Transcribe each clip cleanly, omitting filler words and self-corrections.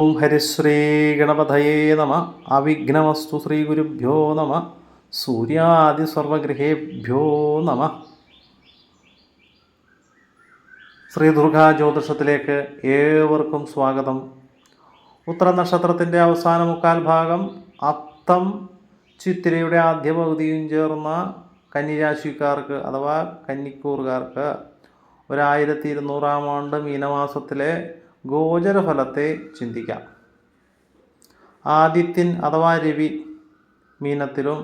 ഓം ഹരിശ്രീ ഗണപതയേ നമ. അവിഘ്നമസ്തു ശ്രീ ഗുരുഭ്യോ നമ. സൂര്യാദി സർവഗ്രഹേഭ്യോ നമ. ശ്രീ ദുർഗാ ജ്യോതിഷത്തിലേക്ക് ഏവർക്കും സ്വാഗതം. ഉത്തര നക്ഷത്രത്തിൻ്റെ അവസാന മുക്കാൽ ഭാഗം അത്തം ചിത്തിരയുടെ ആദ്യ പകുതിയും ചേർന്ന കന്നിരാശിക്കാർക്ക് അഥവാ കന്നിക്കൂറുകാർക്ക് 1200 ആണ്ട് മീനമാസത്തിലെ ഗോചരഫലത്തെ ചിന്തിക്കാം. ആദിത്യൻ അഥവാ രവി മീനത്തിലും,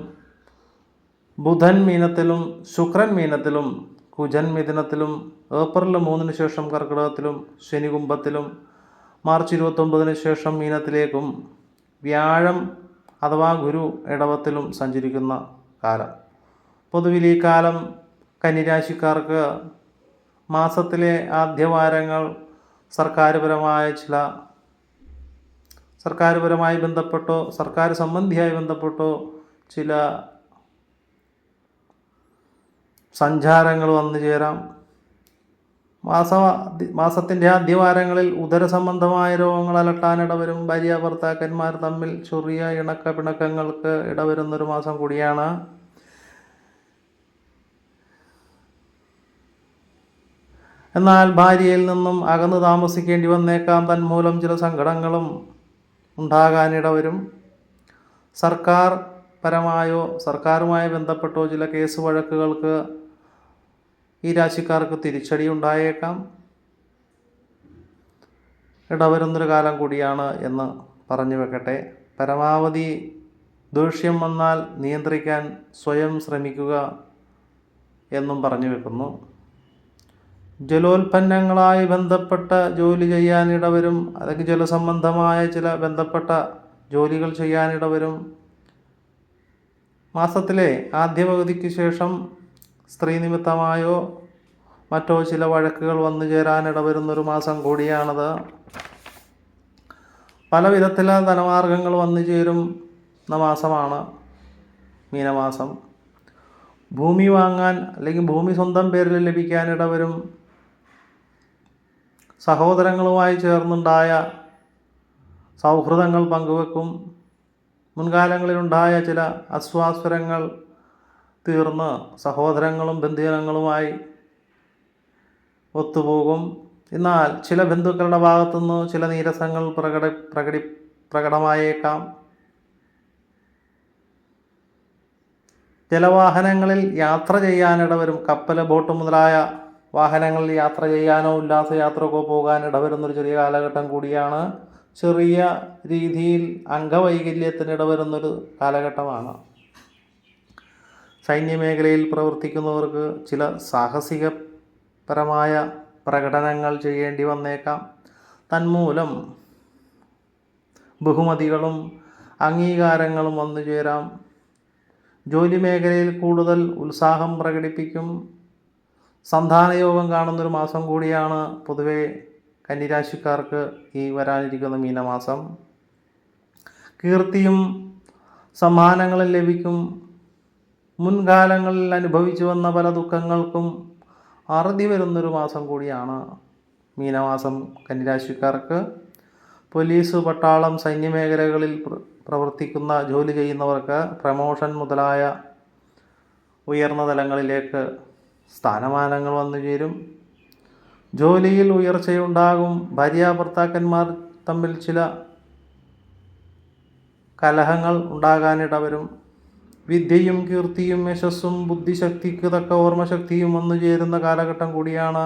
ബുധൻ മീനത്തിലും, ശുക്രൻ മീനത്തിലും, കുജൻ മിഥുനത്തിലും, ഏപ്രിൽ 3 ശേഷം കർക്കിടകത്തിലും, ശനി കുംഭത്തിലും, മാർച്ച് 29 ശേഷം മീനത്തിലേക്കും, വ്യാഴം അഥവാ ഗുരു ഇടവത്തിലും സഞ്ചരിക്കുന്ന കാലം. പൊതുവിൽ ഈ കാലം കന്നിരാശിക്കാർക്ക് മാസത്തിലെ ആദ്യവാരങ്ങൾ സർക്കാരുപരമായി ബന്ധപ്പെട്ടോ സർക്കാർ സംബന്ധിയായി ബന്ധപ്പെട്ടോ ചില സഞ്ചാരങ്ങൾ വന്നു ചേരാം. മാസത്തിൻ്റെ ആദ്യവാരങ്ങളിൽ ഉദര സംബന്ധമായ രോഗങ്ങൾ അലട്ടാനിടവരും. ഭാര്യ ഭർത്താക്കന്മാർ തമ്മിൽ ചെറിയ പിണക്കങ്ങൾക്ക് ഇടവരുന്നൊരു മാസം കൂടിയാണ്. എന്നാൽ ഭാര്യയിൽ നിന്നും അകന്ന് താമസിക്കേണ്ടി വന്നേക്കാം. തന്മൂലം ചില സങ്കടങ്ങളും ഉണ്ടാകാനിടവരും. സർക്കാരുമായി ബന്ധപ്പെട്ടോ ചില കേസ് വഴക്കുകൾക്ക് ഈ രാശിക്കാർക്ക് തിരിച്ചടി ഉണ്ടായേക്കാം. ഇടവരുന്നൊരു കാലം കൂടിയാണ് എന്ന് പറഞ്ഞു വെക്കട്ടെ. പരമാവധി ദേഷ്യം വന്നാൽ നിയന്ത്രിക്കാൻ സ്വയം ശ്രമിക്കുക എന്നും പറഞ്ഞു വെക്കുന്നു. ജലോൽപ്പന്നങ്ങളായി ബന്ധപ്പെട്ട ജോലി ചെയ്യാനിടവരും. അല്ലെങ്കിൽ ജലസംബന്ധമായ ചില ബന്ധപ്പെട്ട ജോലികൾ ചെയ്യാനിടവരും. മാസത്തിലെ ആദ്യ പകുതിക്ക് ശേഷം സ്ത്രീ നിമിത്തമായോ മറ്റോ ചില വഴക്കുകൾ വന്നു ചേരാനിടവരുന്നൊരു മാസം കൂടിയാണത്. പല വിധത്തിലെ ധനമാർഗങ്ങൾ വന്നു ചേരുന്ന മാസമാണ് മീനമാസം. ഭൂമി വാങ്ങാൻ അല്ലെങ്കിൽ ഭൂമി സ്വന്തം പേരിൽ ലഭിക്കാനിടവരും. സഹോദരങ്ങളുമായി ചേർന്നുണ്ടായ സൗഹൃദങ്ങൾ പങ്കുവെക്കും. മുൻകാലങ്ങളിലുണ്ടായ ചില അസ്വാസ്വരങ്ങൾ തീർന്ന് സഹോദരങ്ങളും ബന്ധുജനങ്ങളുമായി ഒത്തുപോകും. എന്നാൽ ചില ബന്ധുക്കളുടെ ഭാഗത്തുനിന്ന് ചില നീരസങ്ങൾ പ്രകടമായേക്കാം. ജലവാഹനങ്ങളിൽ യാത്ര ചെയ്യാനിടവരും. കപ്പൽ, ബോട്ട് മുതലായ വാഹനങ്ങളിൽ യാത്ര ചെയ്യാനോ ഉല്ലാസയാത്രക്കോ പോകാനിടവരുന്നൊരു ചെറിയ കാലഘട്ടം കൂടിയാണ്. ചെറിയ രീതിയിൽ അംഗവൈകല്യത്തിന് ഇടവരുന്നൊരു കാലഘട്ടമാണ്. സൈന്യമേഖലയിൽ പ്രവർത്തിക്കുന്നവർക്ക് ചില സാഹസികപരമായ പ്രകടനങ്ങൾ ചെയ്യേണ്ടി വന്നേക്കാം. തന്മൂലം ബഹുമതികളും അംഗീകാരങ്ങളും വന്നു ചേരാം. ജോലി മേഖലയിൽ കൂടുതൽ ഉത്സാഹം പ്രകടിപ്പിക്കും. സന്താനയോഗം കാണുന്നൊരു മാസം കൂടിയാണ് പൊതുവെ കന്നിരാശിക്കാർക്ക് ഈ വരാനിരിക്കുന്ന മീനമാസം. കീർത്തിയും സമ്മാനങ്ങളും ലഭിക്കും. മുൻകാലങ്ങളിൽ അനുഭവിച്ചു വന്ന പല ദുഃഖങ്ങൾക്കും അറുതി വരുന്നൊരു മാസം കൂടിയാണ് മീനമാസം കന്നിരാശിക്കാർക്ക്. പോലീസ്, പട്ടാളം, സൈന്യമേഖലകളിൽ പ്രവർത്തിക്കുന്ന ജോലി ചെയ്യുന്നവർക്ക് പ്രമോഷൻ മുതലായ ഉയർന്ന തലങ്ങളിലേക്ക് സ്ഥാനമാനങ്ങൾ വന്നു ചേരും. ജോലിയിൽ ഉയർച്ചയുണ്ടാകും. ഭാര്യ ഭർത്താക്കന്മാർ തമ്മിൽ ചില കലഹങ്ങൾ ഉണ്ടാകാനിടവരും. വിദ്യയും കീർത്തിയും യശസ്സും ബുദ്ധിശക്തിക്ക് തക്ക ഓർമ്മശക്തിയും വന്നു ചേരുന്ന കാലഘട്ടം കൂടിയാണ്.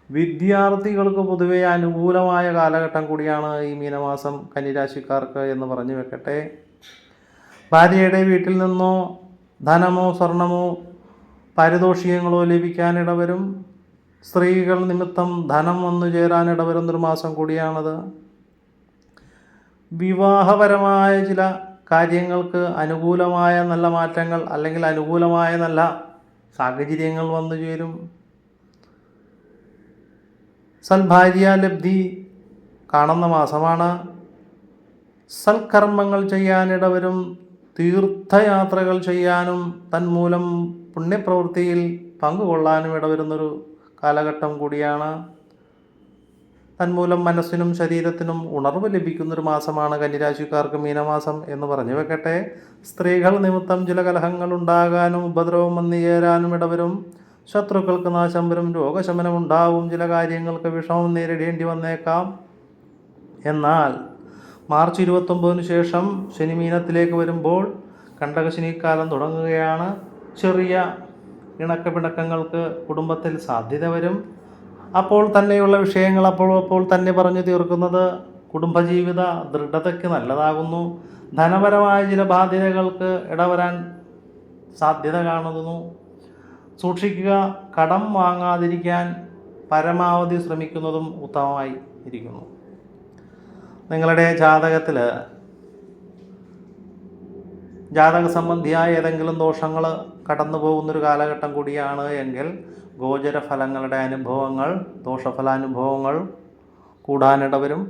വിദ്യാർത്ഥികൾക്ക് പൊതുവെ അനുകൂലമായ കാലഘട്ടം കൂടിയാണ് ഈ മീനമാസം കന്നിരാശിക്കാർക്ക് എന്ന് പറഞ്ഞു വെക്കട്ടെ. ഭാര്യയുടെ വീട്ടിൽ നിന്നോ ധനമോ സ്വർണമോ പാരിതോഷികങ്ങളോ ലഭിക്കാനിടവരും. സ്ത്രീകൾ നിമിത്തം ധനം വന്നു ചേരാനിടവരുന്നൊരു മാസം കൂടിയാണത്. വിവാഹപരമായ ചില കാര്യങ്ങൾക്ക് അനുകൂലമായ നല്ല മാറ്റങ്ങൾ അല്ലെങ്കിൽ അനുകൂലമായ നല്ല സാഹചര്യങ്ങൾ വന്നു ചേരും. സൽഭാര്യാലബ്ധി കാണുന്ന മാസമാണ്. സൽക്കർമ്മങ്ങൾ ചെയ്യാനിടവരും. തീർത്ഥയാത്രകൾ ചെയ്യാനും തന്മൂലം പുണ്യപ്രവൃത്തിയിൽ പങ്കുകൊള്ളാനും ഇടവരുന്നൊരു കാലഘട്ടം കൂടിയാണ്. തന്മൂലം മനസ്സിനും ശരീരത്തിനും ഉണർവ് ലഭിക്കുന്നൊരു മാസമാണ് കന്നിരാശിക്കാർക്ക് മീനമാസം എന്ന് പറഞ്ഞു വെക്കട്ടെ. സ്ത്രീകൾ നിമിത്തം ചില കലഹങ്ങൾ ഉണ്ടാകാനും ഉപദ്രവം വന്നു ചേരാനും ഇടവരും. ശത്രുക്കൾക്ക് നാശം വരും, രോഗശമനം ഉണ്ടാവും, ചില കാര്യങ്ങൾക്ക് വിഷമം നേരിടേണ്ടി വന്നേക്കാം. എന്നാൽ മാർച്ച് 29 ശേഷം ശനി മീനത്തിലേക്ക് വരുമ്പോൾ കണ്ടകശനിക്കാലം തുടങ്ങുകയാണ്. ചെറിയ ഇണക്കപിണക്കങ്ങൾക്ക് കുടുംബത്തിൽ സാധ്യത വരും. അപ്പോൾ തന്നെയുള്ള വിഷയങ്ങൾ അപ്പോൾ തന്നെ പറഞ്ഞു തീർക്കുന്നത് കുടുംബജീവിത ദൃഢതയ്ക്ക് നല്ലതാകുന്നു. ധനപരമായ ചില ബാധ്യതകൾക്ക് ഇടവരാൻ സാധ്യത കാണുന്നു. സൂക്ഷിക്കുക. കടം വാങ്ങാതിരിക്കാൻ പരമാവധി ശ്രമിക്കുന്നതും ഉത്തമമായി ഇരിക്കുന്നു. നിങ്ങളുടെ ജാതകത്തിൽ ജാതക സംബന്ധിയായ ഏതെങ്കിലും ദോഷങ്ങൾ കടന്നു പോകുന്നൊരു കാലഘട്ടം കൂടിയാണ് എങ്കിൽ ഗോചര ഫലങ്ങളുടെ അനുഭവങ്ങൾ, ദോഷഫലാനുഭവങ്ങൾ കൂടാനിടവരും.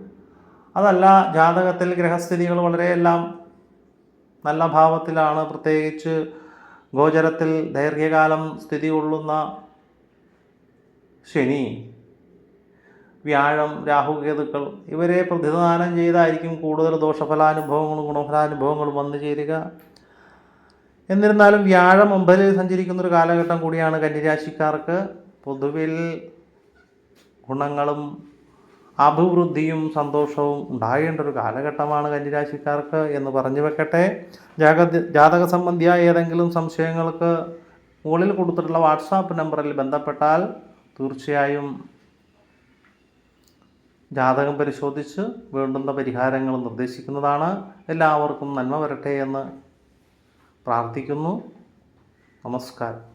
അതല്ല, ജാതകത്തിൽ ഗ്രഹസ്ഥിതികൾ വളരെയെല്ലാം നല്ല ഭാവത്തിലാണ്, പ്രത്യേകിച്ച് ഗോചരത്തിൽ ദൈർഘ്യകാലം സ്ഥിതി കൊള്ളുന്ന ശനി, വ്യാഴം, രാഹുകേതുക്കൾ ഇവരെ പ്രതിദാനം ചെയ്തായിരിക്കും കൂടുതൽ ദോഷഫലാനുഭവങ്ങളും ഗുണഫലാനുഭവങ്ങളും വന്നു ചേരുക. എന്നിരുന്നാലും വ്യാഴം 9 സഞ്ചരിക്കുന്നൊരു കാലഘട്ടം കൂടിയാണ് കന്നിരാശിക്കാർക്ക്. പൊതുവിൽ ഗുണങ്ങളും അഭിവൃദ്ധിയും സന്തോഷവും ഉണ്ടാകേണ്ട ഒരു കാലഘട്ടമാണ് കന്നിരാശിക്കാർക്ക് എന്ന് പറഞ്ഞു വെക്കട്ടെ. ജാതക സംബന്ധിയായ ഏതെങ്കിലും സംശയങ്ങൾക്ക് മുകളിൽ കൊടുത്തിട്ടുള്ള വാട്സാപ്പ് നമ്പറിൽ ബന്ധപ്പെട്ടാൽ തീർച്ചയായും ജാതകം പരിശോധിച്ച് വേണ്ടുന്ന പരിഹാരങ്ങൾ നിർദ്ദേശിക്കുന്നതാണ്. എല്ലാവർക്കും നന്മ വരട്ടെ എന്ന് പ്രാർത്ഥിക്കുന്നു. നമസ്കാരം.